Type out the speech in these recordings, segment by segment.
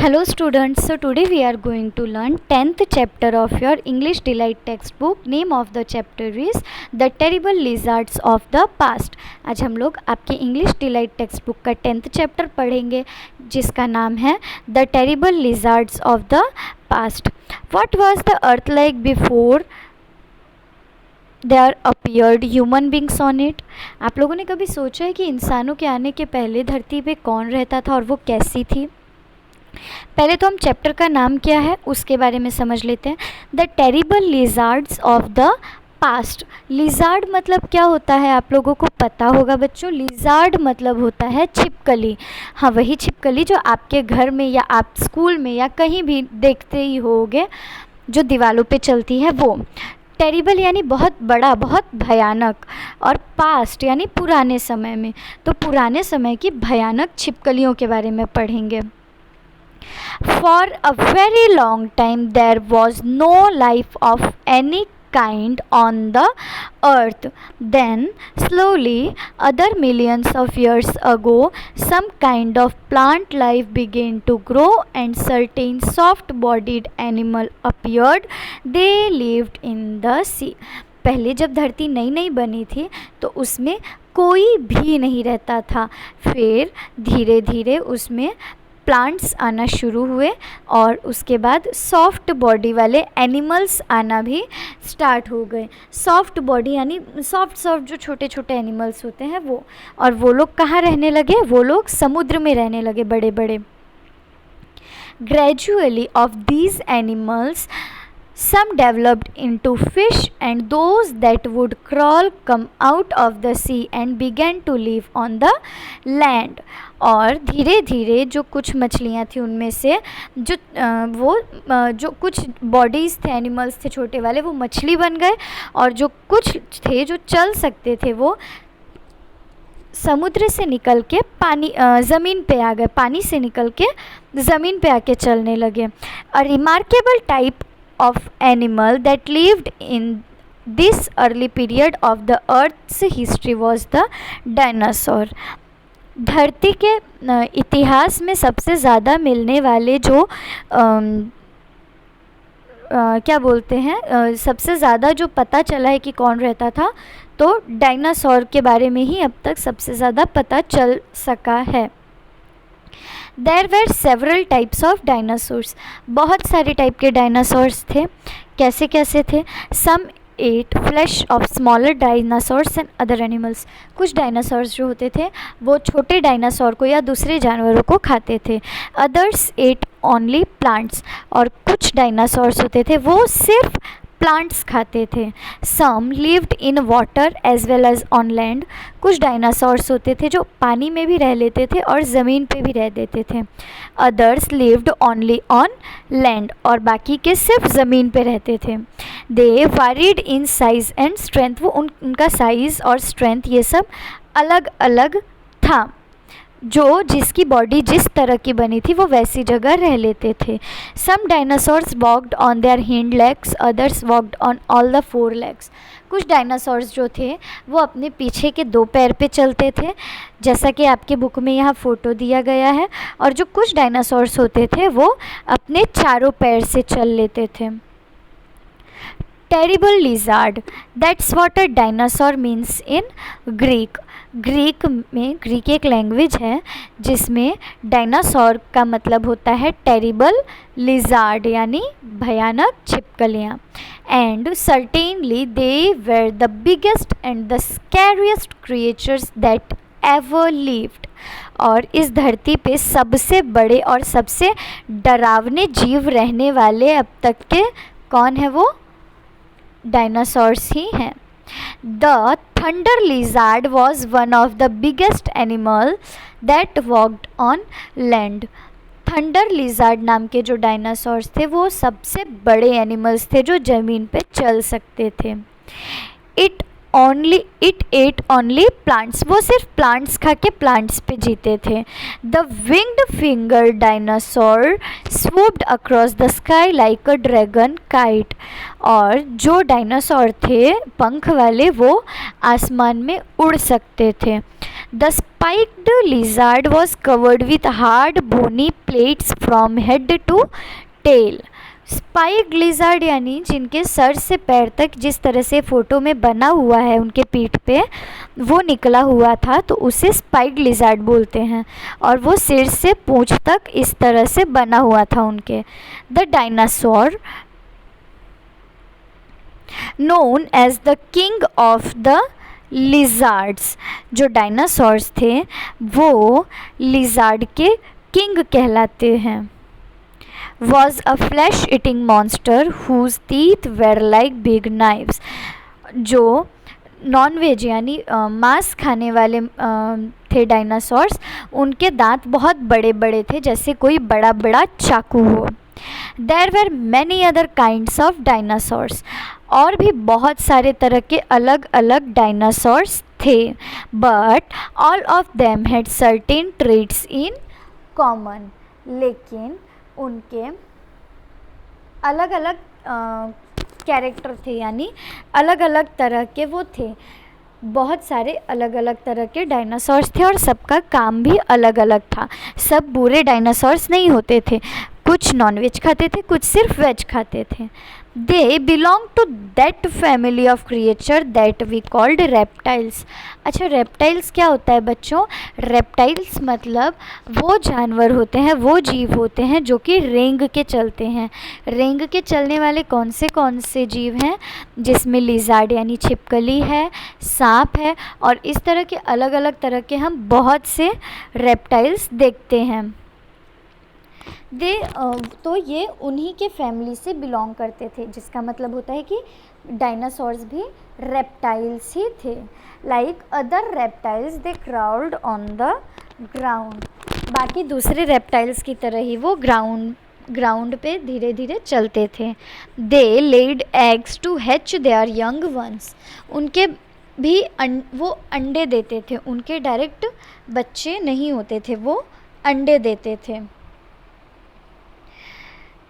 Hello students, so today we are going to learn 10th chapter of your English Delight textbook. Name of the chapter is The Terrible Lizards of the Past. आज हम लोग आपके English Delight textbook का 10th chapter पढ़ेंगे जिसका नाम है The Terrible Lizards of the Past. What was the earth like before there appeared human beings on it? आप लोगों ने कभी सोचा है कि इंसानों के आने के पहले धरती पे कौन रहता था और वो कैसी थी? पहले तो हम चैप्टर का नाम क्या है उसके बारे में समझ लेते हैं. The terrible lizards of the past. Lizard मतलब क्या होता है आप लोगों को पता होगा बच्चों. लिजार्ड मतलब होता है छिपकली. हाँ, वही छिपकली जो आपके घर में या आप स्कूल में या कहीं भी देखते ही होगे जो दीवारों पे चलती है वो. टेरिबल यानी बहुत बड़ा, बहुत भयानक, और पास्ट यानी पुराने समय में. तो पुराने समय की भयानक छिपकलियों के बारे में पढ़ेंगे. For a very long time there was no life of any kind on the earth. Then slowly, other millions of years ago, some kind of plant life began to grow and certain soft-bodied animal appeared. They lived in the sea. पहले जब धरती नई नई बनी थी तो उसमें कोई भी नहीं रहता था. फिर धीरे धीरे उसमें प्लांट्स आना शुरू हुए और उसके बाद सॉफ्ट बॉडी वाले एनिमल्स आना भी स्टार्ट हो गए. सॉफ्ट बॉडी यानी सॉफ्ट जो छोटे छोटे एनिमल्स होते हैं वो. और वो लोग कहाँ रहने लगे? वो लोग समुद्र में रहने लगे, बड़े बड़े. Gradually of these animals some developed into fish and those that would crawl come out of the sea and began to live on the land. और धीरे धीरे जो कुछ मछलियाँ थी उनमें से जो कुछ बॉडीज़ थे, एनिमल्स थे छोटे वाले, वो मछली बन गए. और जो कुछ थे जो चल सकते थे वो समुद्र से निकल के ज़मीन पे आ गए. पानी से निकल के ज़मीन पे आके चलने लगे. A remarkable type of animal that lived in this early period of the earth's history was the dinosaur. धरती के इतिहास में सबसे ज़्यादा मिलने वाले जो क्या बोलते हैं, सबसे ज़्यादा जो पता चला है कि कौन रहता था, तो डायनासोर के बारे में ही अब तक सबसे ज़्यादा पता चल सका है. There were several types of dinosaurs. बहुत सारे टाइप के डायनासोर्स थे. कैसे कैसे थे? Some ate flesh of smaller dinosaurs and other animals. कुछ डायनासोर्स जो होते थे वो छोटे डायनासोर को या दूसरे जानवरों को खाते थे. Others ate only plants. और कुछ डायनासोर्स होते थे वो सिर्फ प्लांट्स खाते थे. Some lived in water as well as on land. कुछ डायनासोर्स होते थे जो पानी में भी रह लेते थे और ज़मीन पे भी रह देते थे. Others lived only on land. और बाकी के सिर्फ ज़मीन पे रहते थे. दे वारीड इन साइज़ एंड स्ट्रेंथ. वो उनका साइज़ और स्ट्रेंथ ये सब अलग अलग था. जो जिसकी बॉडी जिस तरह की बनी थी वो वैसी जगह रह लेते थे. Some dinosaurs walked on their hind legs, others walked on all the 4 legs. कुछ डायनासोर्स जो थे वो अपने पीछे के 2 पैर पे चलते थे, जैसा कि आपके बुक में यहाँ फ़ोटो दिया गया है. और जो कुछ डायनासोर्स होते थे वो अपने चारों पैर से चल लेते थे. Terrible lizard, that's what a dinosaur means in Greek. Greek एक लैंग्वेज है जिसमें डायनासोर का मतलब होता है टेरिबल लिजार्ड यानी भयानक छिपकलियाँ. And certainly they were the biggest and the scariest creatures that ever lived. और इस धरती पे सबसे बड़े और सबसे डरावने जीव रहने वाले अब तक के कौन है? वो डायनासोर्स ही हैं. The thunder lizard was one of the biggest animal that walked on land. Thunder lizard नाम के जो डायनासोर्स थे वो सबसे बड़े एनिमल्स थे जो ज़मीन पे चल सकते थे. It ate only plants. वो सिर्फ प्लांट्स खा के प्लांट्स पे जीते थे. The winged finger dinosaur swooped across the sky like a dragon kite. और जो डायनासोर थे पंख वाले वो आसमान में उड़ सकते थे. The spiked lizard was covered with hard bony plates from head to tail. Spiked lizard यानी जिनके सर से पैर तक जिस तरह से फ़ोटो में बना हुआ है उनके पीठ पे वो निकला हुआ था, तो उसे स्पाइक्ड लिजार्ड बोलते हैं। और वो सिर से पूंछ तक इस तरह से बना हुआ था उनके। The dinosaur known as the king of the lizards, जो डायनासोर्स थे वो लिजार्ड के किंग कहलाते हैं। was a flesh eating monster whose teeth were like big knives। जो नॉन वेज यानी मांस खाने वाले थे डायनासोर्स, उनके दांत बहुत बड़े बड़े थे जैसे कोई बड़ा बड़ा चाकू हो। There were many other kinds of dinosaurs, और भी बहुत सारे तरह के अलग अलग डायनासोर्स थे। But all of them had certain traits in common, लेकिन उनके अलग अलग कैरेक्टर थे, यानी अलग अलग तरह के वो थे। बहुत सारे अलग अलग तरह के डायनासोर्स थे और सबका काम भी अलग अलग था। सब बुरे डायनासोर्स नहीं होते थे, कुछ नॉनवेज खाते थे, कुछ सिर्फ वेज खाते थे। They belong to that family of creature that we called reptiles. अच्छा, रेप्टाइल्स क्या होता है बच्चों? रेप्टाइल्स मतलब वो जानवर होते हैं, वो जीव होते हैं जो कि रेंग के चलते हैं। रेंग के चलने वाले कौन से जीव हैं? जिसमें लिजार्ड यानी छिपकली है, सांप है, और इस तरह के अलग अलग तरह के हम बहुत से रेप्टाइल्स देखते हैं। तो ये उन्हीं के फैमिली से बिलोंग करते थे, जिसका मतलब होता है कि डायनासोर्स भी रेप्टाइल्स ही थे। Like other reptiles they crawled on the ground. बाकी दूसरे रेप्टाइल्स की तरह ही वो ग्राउंड पे धीरे धीरे चलते थे। They laid eggs to hatch their young ones. उनके भी वो अंडे देते थे, उनके डायरेक्ट बच्चे नहीं होते थे, वो अंडे देते थे।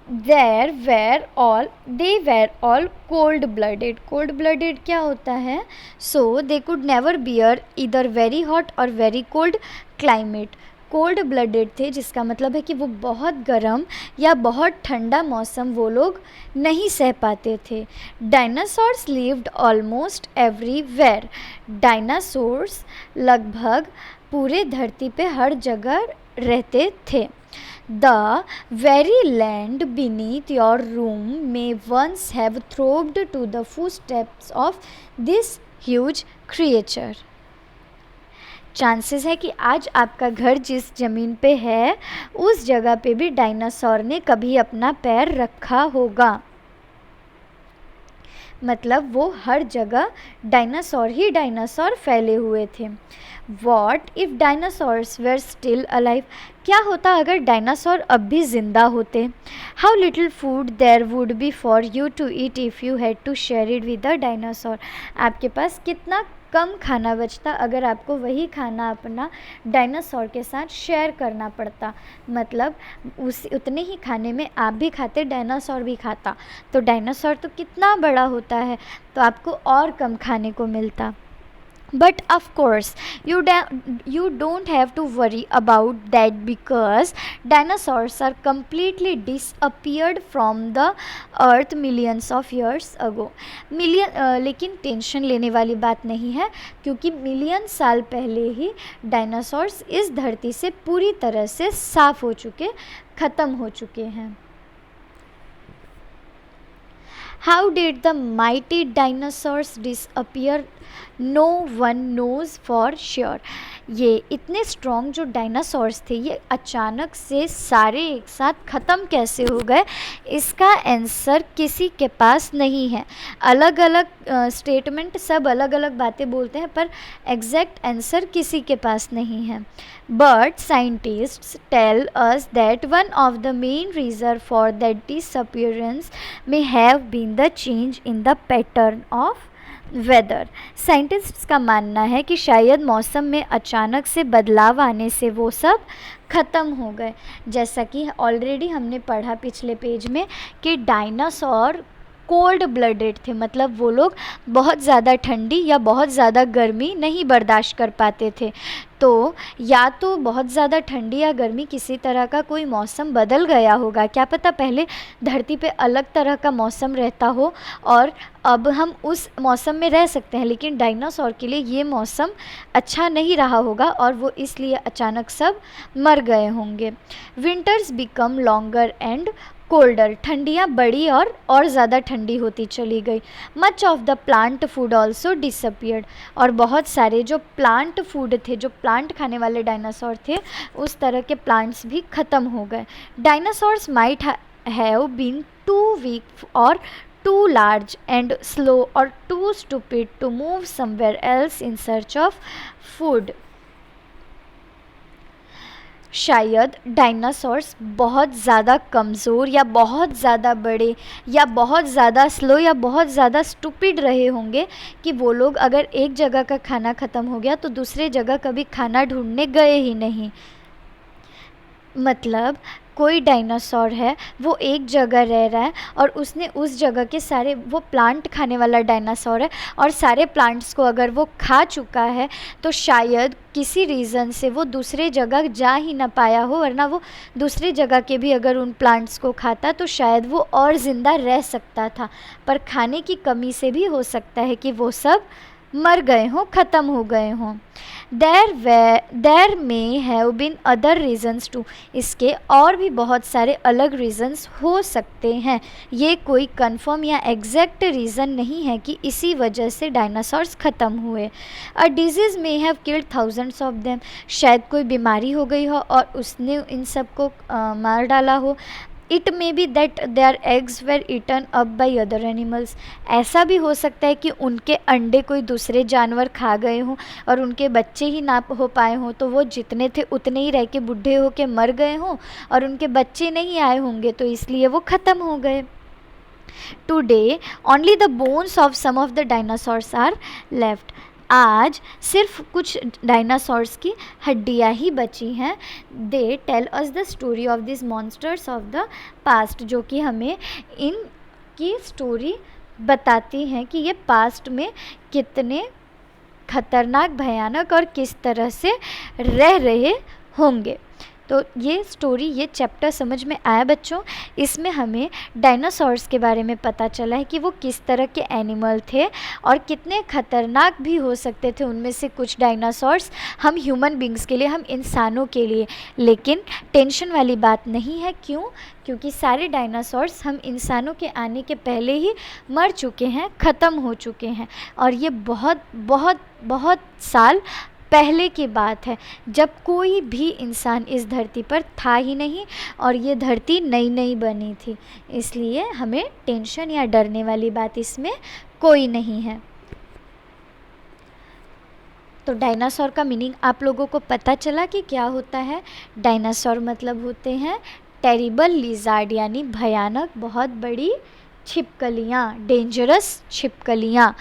they were all cold blooded। cold blooded क्या होता है? so they could never bear either very hot or very cold climate। Cold blooded थे, जिसका मतलब है कि वो बहुत गर्म या बहुत ठंडा मौसम वो लोग नहीं सह पाते थे। Dinosaurs lived almost everywhere. Dinosaurs लगभग पूरे धरती पे हर जगह रहते थे। The very land beneath your room may once have throbed to the footsteps of this huge creature। Chances है कि आज आपका घर जिस ज़मीन पे है उस जगह पे भी डायनासोर ने कभी अपना पैर रखा होगा। मतलब वो हर जगह डायनासोर ही डायनासोर फैले हुए थे। What if dinosaurs were still alive? क्या होता अगर डायनासोर अब भी ज़िंदा होते? How little food there would be for you to eat if you had to share it with a dinosaur। आपके पास कितना कम खाना बचता अगर आपको वही खाना अपना डायनासोर के साथ शेयर करना पड़ता। मतलब उतने ही खाने में आप भी खाते, डायनासोर भी खाता, तो डायनासोर तो कितना बड़ा होता है, तो आपको और कम खाने को मिलता। But of course you don't have to worry about that because dinosaurs are completely disappeared from the earth millions of years ago। लेकिन टेंशन लेने वाली बात नहीं है, क्योंकि मिलियन साल पहले ही डायनासोर्स इस धरती से पूरी तरह से साफ हो चुके, ख़त्म हो चुके हैं। How did the mighty dinosaurs disappear? No one knows for sure। ये इतने स्ट्रॉन्ग जो डायनासोर्स थे ये अचानक से सारे एक साथ ख़त्म कैसे हो गए, इसका आंसर किसी के पास नहीं है। अलग अलग स्टेटमेंट, सब अलग अलग बातें बोलते हैं, पर एग्जैक्ट आंसर किसी के पास नहीं है। But scientists tell us that one of the main reason for that disappearance may have been the change in the pattern of weather. Scientists का मानना है कि शायद मौसम में अचानक से बदलाव आने से वो सब ख़त्म हो गए। जैसा कि ऑलरेडी हमने पढ़ा पिछले पेज में कि डायनासोर कोल्ड ब्लडेड थे, मतलब वो लोग बहुत ज़्यादा ठंडी या बहुत ज़्यादा गर्मी नहीं बर्दाश्त कर पाते थे। तो या तो बहुत ज़्यादा ठंडी या गर्मी, किसी तरह का कोई मौसम बदल गया होगा। क्या पता पहले धरती पे अलग तरह का मौसम रहता हो और अब हम उस मौसम में रह सकते हैं, लेकिन डायनासोर के लिए ये मौसम अच्छा नहीं रहा होगा और वो इसलिए अचानक सब मर गए होंगे। Winters become longer and colder, ठंडियाँ बड़ी और ज़्यादा ठंडी होती चली गई। Much of the plant food also disappeared, और बहुत सारे जो प्लांट फूड थे, जो प्लांट खाने वाले डायनासोर थे, उस तरह के प्लांट्स भी ख़त्म हो गए। Dinosaurs might have been too weak और too large and slow or too stupid to move somewhere else in search of food। शायद डायनासोर्स बहुत ज़्यादा कमज़ोर या बहुत ज़्यादा बड़े या बहुत ज़्यादा स्लो या बहुत ज़्यादा स्टूपिड रहे होंगे कि वो लोग अगर एक जगह का खाना ख़त्म हो गया तो दूसरे जगह कभी खाना ढूंढने गए ही नहीं। मतलब कोई डायनासोर है, वो एक जगह रह रहा है और उसने उस जगह के सारे, वो प्लांट खाने वाला डायनासोर है और सारे प्लांट्स को अगर वो खा चुका है तो शायद किसी रीज़न से वो दूसरे जगह जा ही ना पाया हो, वरना वो दूसरे जगह के भी अगर उन प्लांट्स को खाता तो शायद वो और ज़िंदा रह सकता था, पर खाने की कमी से भी हो सकता है कि वो सब मर गए हों, ख़त्म हो गए हों। There may have been other reasons too, इसके और भी बहुत सारे अलग रीज़न्स हो सकते हैं। ये कोई कंफर्म या एग्जैक्ट रीज़न नहीं है कि इसी वजह से डायनासोर्स ख़त्म हुए। A disease may have killed thousands of them, शायद कोई बीमारी हो गई हो और उसने इन सब को मार डाला हो। It may be that their eggs were eaten up by other animals, ऐसा भी हो सकता है कि उनके अंडे कोई दूसरे जानवर खा गए हों और उनके बच्चे ही ना हो पाए हों, तो वो जितने थे उतने ही रह के बूढ़े हो के मर गए हों और उनके बच्चे नहीं आए होंगे तो इसलिए वो ख़त्म हो गए। Today only the bones of some of the dinosaurs are left, आज सिर्फ कुछ डायनासोर्स की हड्डियाँ ही बची हैं। They tell us the story of this monsters of the past, जो कि हमें इनकी स्टोरी बताती हैं कि ये पास्ट में कितने खतरनाक, भयानक और किस तरह से रह रहे होंगे। तो ये स्टोरी, ये चैप्टर समझ में आया बच्चों। इसमें हमें डायनासोर्स के बारे में पता चला है कि वो किस तरह के एनिमल थे और कितने ख़तरनाक भी हो सकते थे उनमें से कुछ डायनासोर्स हम ह्यूमन बींग्स के लिए, हम इंसानों के लिए। लेकिन टेंशन वाली बात नहीं है, क्यों? क्योंकि सारे डायनासोर्स हम इंसानों के आने के पहले ही मर चुके हैं, ख़त्म हो चुके हैं। और ये बहुत बहुत बहुत साल पहले की बात है, जब कोई भी इंसान इस धरती पर था ही नहीं और ये धरती नई नई बनी थी। इसलिए हमें टेंशन या डरने वाली बात इसमें कोई नहीं है। तो डायनासोर का मीनिंग आप लोगों को पता चला कि क्या होता है। डायनासोर मतलब होते हैं टेरिबल लिजार्ड, यानी भयानक, बहुत बड़ी छिपकलियाँ, डेंजरस छिपकलियाँ।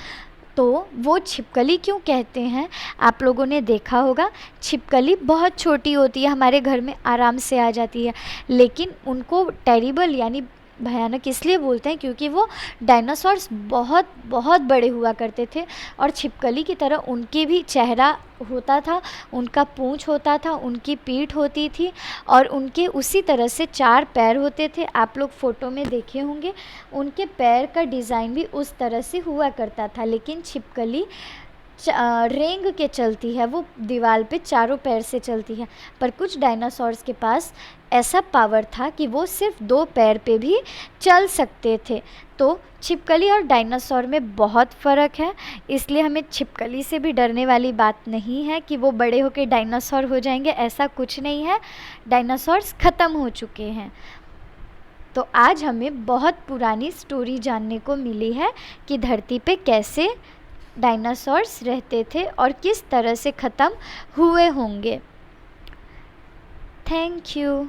तो वो छिपकली क्यों कहते हैं? आप लोगों ने देखा होगा छिपकली बहुत छोटी होती है, हमारे घर में आराम से आ जाती है, लेकिन उनको टेरिबल यानी भयानक इसलिए बोलते हैं क्योंकि वो डायनासोर्स बहुत बहुत बड़े हुआ करते थे और छिपकली की तरह उनके भी चेहरा होता था, उनका पूंछ होता था, उनकी पीठ होती थी और उनके उसी तरह से 4 पैर होते थे। आप लोग फ़ोटो में देखे होंगे, उनके पैर का डिज़ाइन भी उस तरह से हुआ करता था। लेकिन छिपकली रेंग के चलती है, वो दीवार पे चारों पैर से चलती है। पर कुछ डायनासोर्स के पास ऐसा पावर था कि वो सिर्फ 2 पैर पे भी चल सकते थे। तो छिपकली और डायनासोर में बहुत फ़र्क है, इसलिए हमें छिपकली से भी डरने वाली बात नहीं है कि वो बड़े होकर डायनासोर हो जाएंगे, ऐसा कुछ नहीं है। डायनासोर्स ख़त्म हो चुके हैं। तो आज हमें बहुत पुरानी स्टोरी जानने को मिली है कि धरती पे कैसे डायनासोर्स रहते थे और किस तरह से ख़त्म हुए होंगे। Thank you.